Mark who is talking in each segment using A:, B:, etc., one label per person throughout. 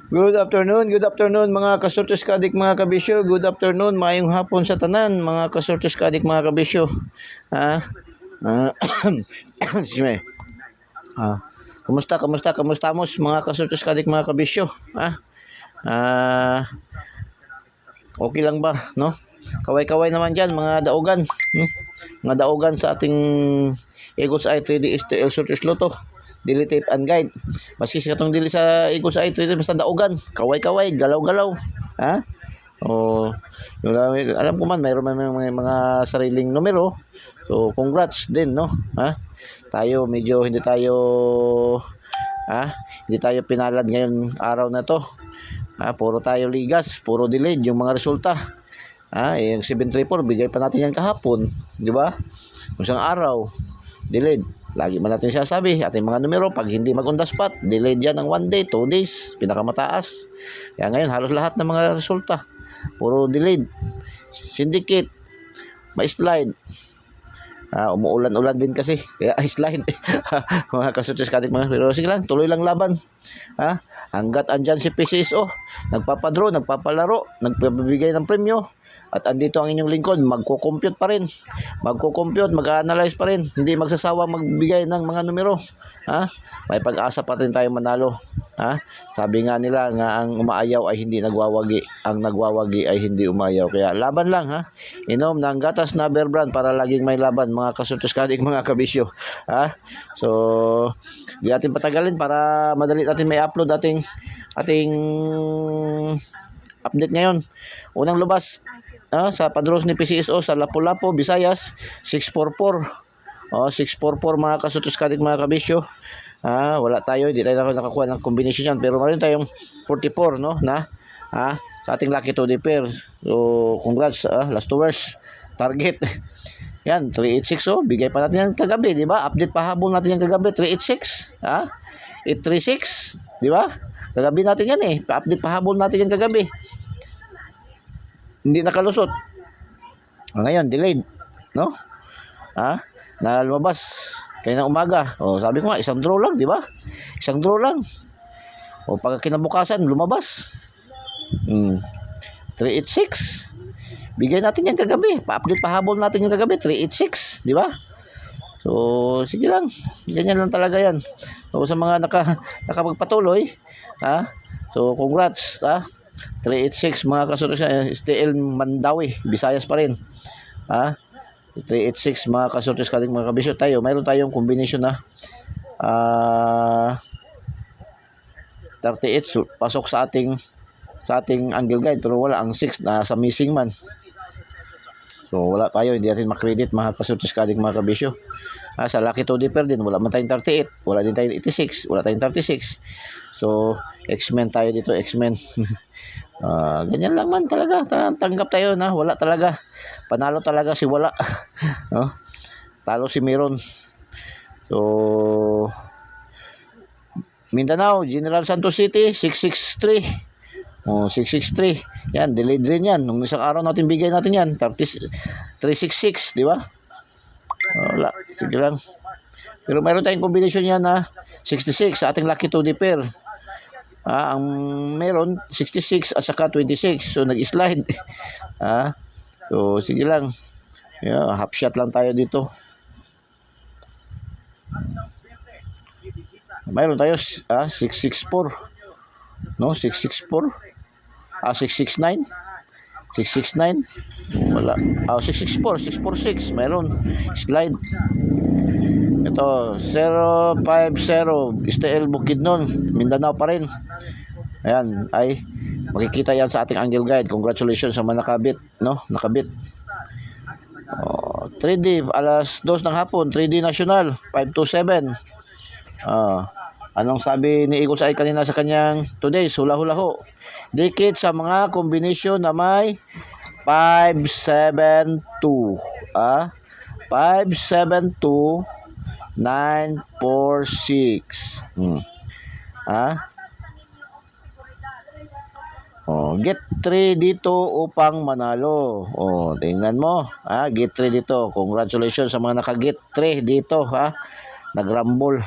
A: Good afternoon mga kasortes kadik mga kabisyo. Good afternoon, maayong hapon sa tanan mga kasortes kadik mga kabisyo. Ha? Ah, excuse me. Kumusta mos mga kasortes kadik mga kabisyo? Ha? Okay lang ba, no? Kaway-kaway naman diyan mga daogan. Mga daogan sa ating Eagles Eye 3D STL Sortes Loto. Dili tape and guide. Maski sa katong dili sa Eagles Eye 3D basta daogan, kaway-kaway, galaw-galaw. Ha? O alam ko man mayroon man mga sariling numero. So congrats din, no? Ha? Tayo medyo hindi tayo pinalad ngayon araw na to. Puro tayo ligas, puro delayed yung mga resulta. Yung 734 bigay pa natin yan kahapon, di ba? Isang araw delayed. Lagi man natin sinasabi, ating mga numero pag hindi mag on the spot, delayed yan ng 1 day, 2 days, pinakamataas. Kaya ngayon halos lahat ng mga resulta puro delayed. Syndicate, may slide. Umuulan-ulan din kasi kaya slide. Mga kasortes kadik mga, pero sige lang, tuloy lang laban. Hanggat andyan si PCSO, nagpapadro, nagpapalaro, nagpapabigay ng premyo, at andito ang inyong lingkod, magko-compute pa rin. Magko-compute, mag-analyze pa rin. Hindi magsasawang magbigay ng mga numero. May pag-asa pa rin tayo manalo. Sabi nga nila nga ang umaayaw ay hindi nagwawagi, ang nagwawagi ay hindi umayaw. Kaya laban lang, Inom ng gatas na Bear Brand para laging may laban mga kasortes kadik mga kabisyo. So di natin patagalin para madali natin may upload ating update ngayon. Unang lubas sa padros ni PCSO sa Lapu-Lapu, Visayas, 644. 644 mga kasortes kadik mga kabisyo. Wala tayo, hindi tayo nakakuha ng combination yan, pero meron tayong 44, no? Sa ating lucky 2D pair. So congrats, last 2 hours target. Yan, 386, bigay pa natin yan kagabi, di ba? Update pahabol natin yan kagabi, 386, 836, di ba? Kagabi natin yan pa-update pahabol natin yan kagabi. Hindi nakalusot. Ngayon, delayed, no? Na lumabas kaya ng umaga. Sabi ko nga, isang draw lang, di ba? Isang draw lang. Pag kinabukasan, lumabas. 386. Bigay natin yan kagabi. Pa-update pahabol natin yung kagabi, 386, di ba? So, sige lang. Ganyan lang talaga yan. So, sa mga nakapagpatuloy, so, congrats, 386 mga kasortes, STL Mandawi, Visayas pa rin. 386 mga kasortes kadik mga kabisyo. Mayroon tayong combination na 38 pasok sa ating angle guide, pero wala ang 6 na sa missing man. So wala tayo, hindi natin makredit mga kasortes kadik mga kabisyo. Sa lucky 2D pair din wala man tayong 38, wala din tayong 86, wala tayong 36. So X-Men tayo dito, X-Men. Ganyan lang man talaga, tanggap tayo na wala talaga. Panalo talaga si wala. Talo si meron. So Mindanao, General Santos City, 663. 663. Yan, delayed rin yan. Nung isang araw natin bigay natin yan, 366, di ba? Wala, sige lang. Pero mayroon tayong combination yan na 66 sa ating lucky 2D pair. Ang meron 66 at saka 26. So nag-slide. So sige lang. Half shot lang tayo dito. Mayroon tayo 664. No, 664. 669. 669. Wala. 664, 646. Mayroon. Slide. Ito 050 STL Bukidnon, Mindanao pa rin. Ayan, ay makikita yan sa ating angle guide. Congratulations sa mga nakabit, no? Nakabit. 3D alas 2 ng hapon, 3D National 527. Anong sabi ni Eagles Eye kanina sa kanyang today's hula-hula ho? Dikit sa mga combination na may 572. 572 946. Get 3 dito upang manalo. Tingnan mo. Get 3 dito. Congratulations sa mga naka-get 3 dito, Nagrambol.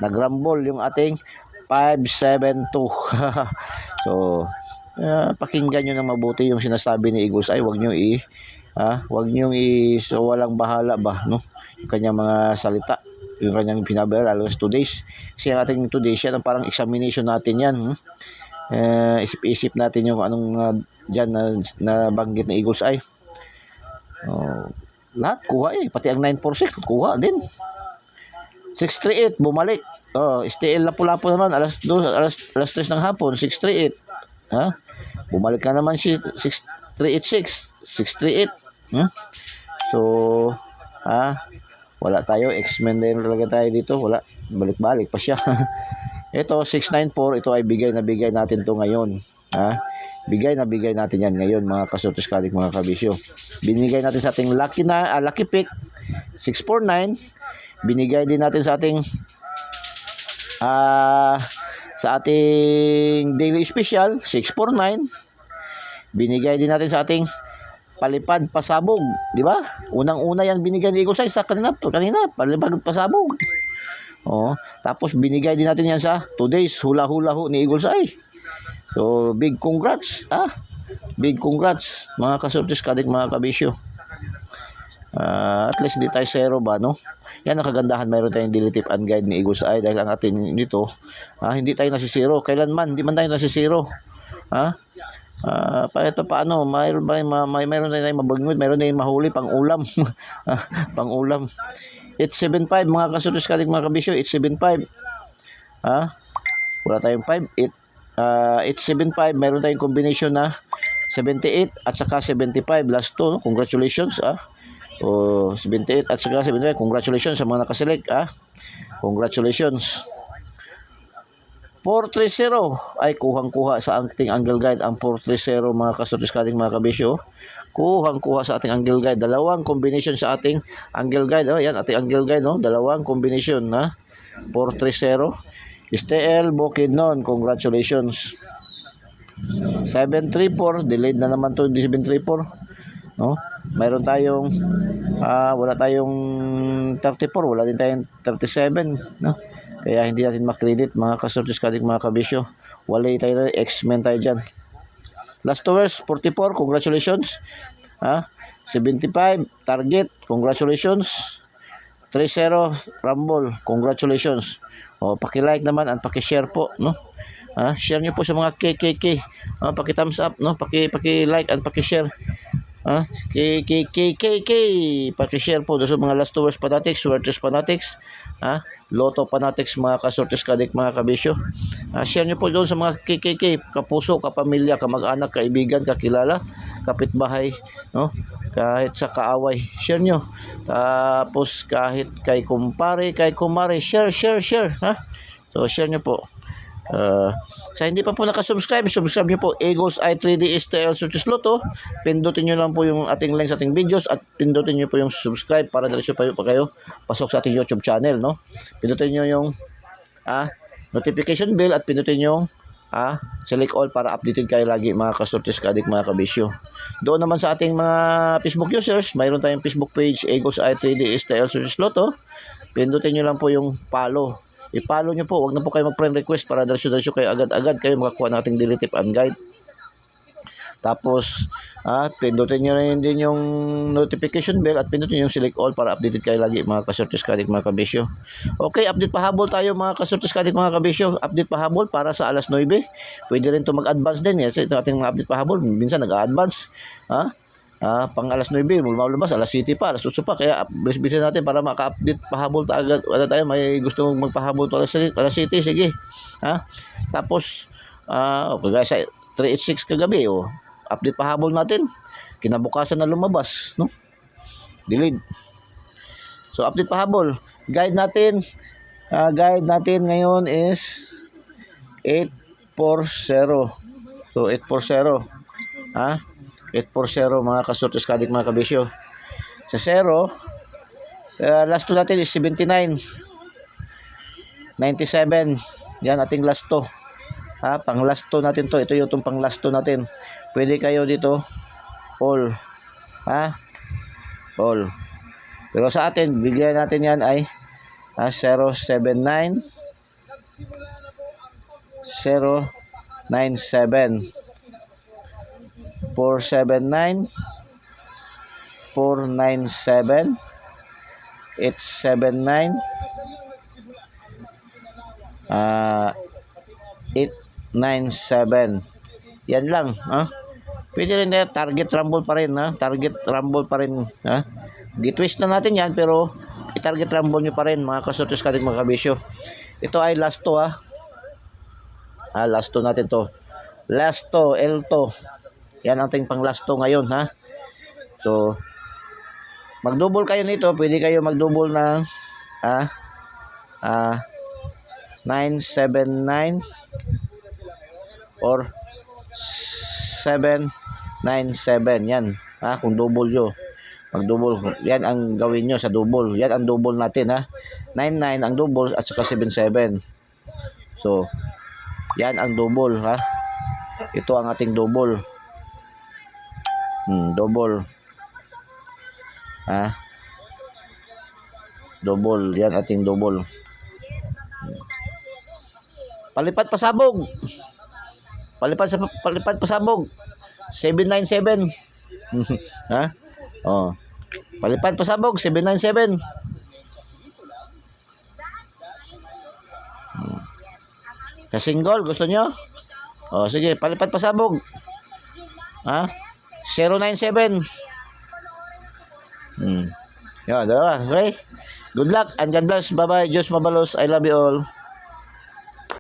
A: Nagrambol yung ating 572. So, pakinggan nyo ng mabuti yung sinasabi ni Eagles Eye. Huwag nyo huwag nyo so walang bahala ba, no? Yung kanyang mga salita, yung kanyang pinabala, lalo sa 2 days. Kasi ang ating 2 days yan, parang examination natin yan. Isip-isip natin yung anong dyan na banggit na Eagles Eye. Lahat kuha pati ang 946 kuha din. 638 bumalik. STL lapu-lapu naman alas 3 ng hapon 638. Bumalik na naman si 6386 638. So wala tayo, X-Men din talaga tayo dito, wala, balik-balik pa siya. Ito 694, ito ay bigay natin to ngayon. Bigay natin yan ngayon mga kasortes kalik, mga kabisyo. Binigay natin sa ating lucky pick 649. Binigay din natin sa ating daily special 649. Binigay din natin sa ating palipad pasabog, di ba? Unang-una yan binigay ni Eagles Eye sa kanina palipad pasabog. Tapos binigay din natin yan sa 2 days hula-hula ni Eagles Eye. So, big congrats, big congrats, mga kasortes kadik, mga kabisyo. At least hindi tayo zero ba, no? Yan ang kagandahan, mayroon tayong daily tip and guide ni Eagles Eye dahil ang atin dito, hindi tayo nasisiro. Kailanman, hindi man tayo nasisiro. Paano, mayroon tayong mabagmit, mayroon tayong mahuli pang ulam. Pang ulam. 875, mga kasortes kadik, mga kabisyo, 875. Wala tayong 5, 875, mayroon tayong combination na 78 at saka 75, last 2, no? Congratulations 78 at saka 75, congratulations sa mga nakaselect. Congratulations. 430 ay kuhang-kuha sa ating angle guide, ang 430, mga kasortes kadik, mga kabisyo. Kuhang-kuha sa ating angle guide, dalawang combination sa ating angle guide. Yan ating angle guide, no? Dalawang combination na 430. STL Bukidnon, congratulations. 734, delayed na naman to, 734. No? Mayroon tayong wala tayong 34, wala din tayong 37, no? Kaya hindi natin makredit, mga kasortes kadik, mga kabisyo. Wala tayo, X-Men tayo dyan. Last hours 44, congratulations. 75 target, congratulations. 30 Rumble, congratulations. Paki-like naman at paki-share po, no? Share niyo po sa mga KKK. Paki-thumbs up, no? Paki-like at paki-share. KKK, paki-share po sa mga last hours fanatics, Swertes fanatics, Lotto fanatics, mga kasortes kadik, mga kabisyo. Share niyo po doon sa mga KKK, kapuso, kapamilya, kamag-anak, kaibigan, kakilala, kapitbahay, no? Kahit sa kaaway, share nyo. Tapos kahit kay kumpare, kay kumare, share. So share nyo po. Sa hindi pa po nakasubscribe, subscribe nyo po Eagles Eye 3D STL Sortes Lotto. Pindutin nyo lang po yung ating link sa ating videos at pindutin nyo po yung subscribe para diretso pa kayo pasok sa ating YouTube channel, no? Pindutin nyo yung notification bell at pindutin nyo select all para updated kayo lagi, mga kasortes kadik, mga kabisyo. Doon naman sa ating mga Facebook users, mayroon tayong Facebook page Eagles Eye 3D STL Sortes Lotto. Pindutin nyo lang po yung follow. I-follow nyo po, wag na po kayo mag-friend request para diretso kayo agad-agad kayo makakuha ng ating daily tip and guide. Tapos pindutin nyo rin din yung notification bell at pindutin nyo yung select all para updated kayo lagi, mga kasortes kadik, mga kabisyo. Okay, update pahabol tayo, mga kasortes kadik, mga kabisyo. Update pahabol para sa alas 9. Pwede rin to mag-advance din. Kasi ito ating mga update pahabol, minsan nag-advance. Pang alas 9, lumabas alas 7 pa, alas 8 pa. Kaya bilisan natin para maka-update pahabol agad. Wala tayo, may gusto mong magpahabol to alas 7, sige. Tapos kagaya sa 386 kagabi, update pahabol natin. Kinabukasan na lumabas, no? Delayed. So update pahabol. Guide natin ngayon is 840. So 840. 840, mga kasortes kadik, mga kabisyo. Sa 0, last 2 natin is 79. 97. Yan ating last 2. Pang last 2 natin to. Ito yung pang last 2 natin. Pwede kayo dito all. All. Pero sa atin, bigyan natin yan ay 079 097 479 497 879 897. Yan lang, ha? Pwede rin na target rumble pa rin, ha? Target rumble pa rin, ha? Gitwist na natin yan, pero i-target rumble nyo pa rin, mga kasutos ka din, mga kabisyo. Ito ay last to, ha? Last to natin to. Last to, L2. Yan ang ating pang last to ngayon, ha? So, mag-double kayo nito. Pwede kayo mag-double ng 979 or 797. Yan, ha? Kung double nyo, mag-double. Yan ang gawin nyo sa double. Yan ang double natin, ha? 99 ang double at saka 77. So, yan ang double, ha? Ito ang ating double. Double. Double. Yan ating double. Palipad pasabog. Palipad pasabog. 797. Ha? Oh. Palipad pasabog 797. Ka-single gusto nyo? Oh, sige, palipad pasabog. 097. Yan, dalawa. Okay? Good luck and God bless. Bye-bye. Diyos mabalos. I love you all.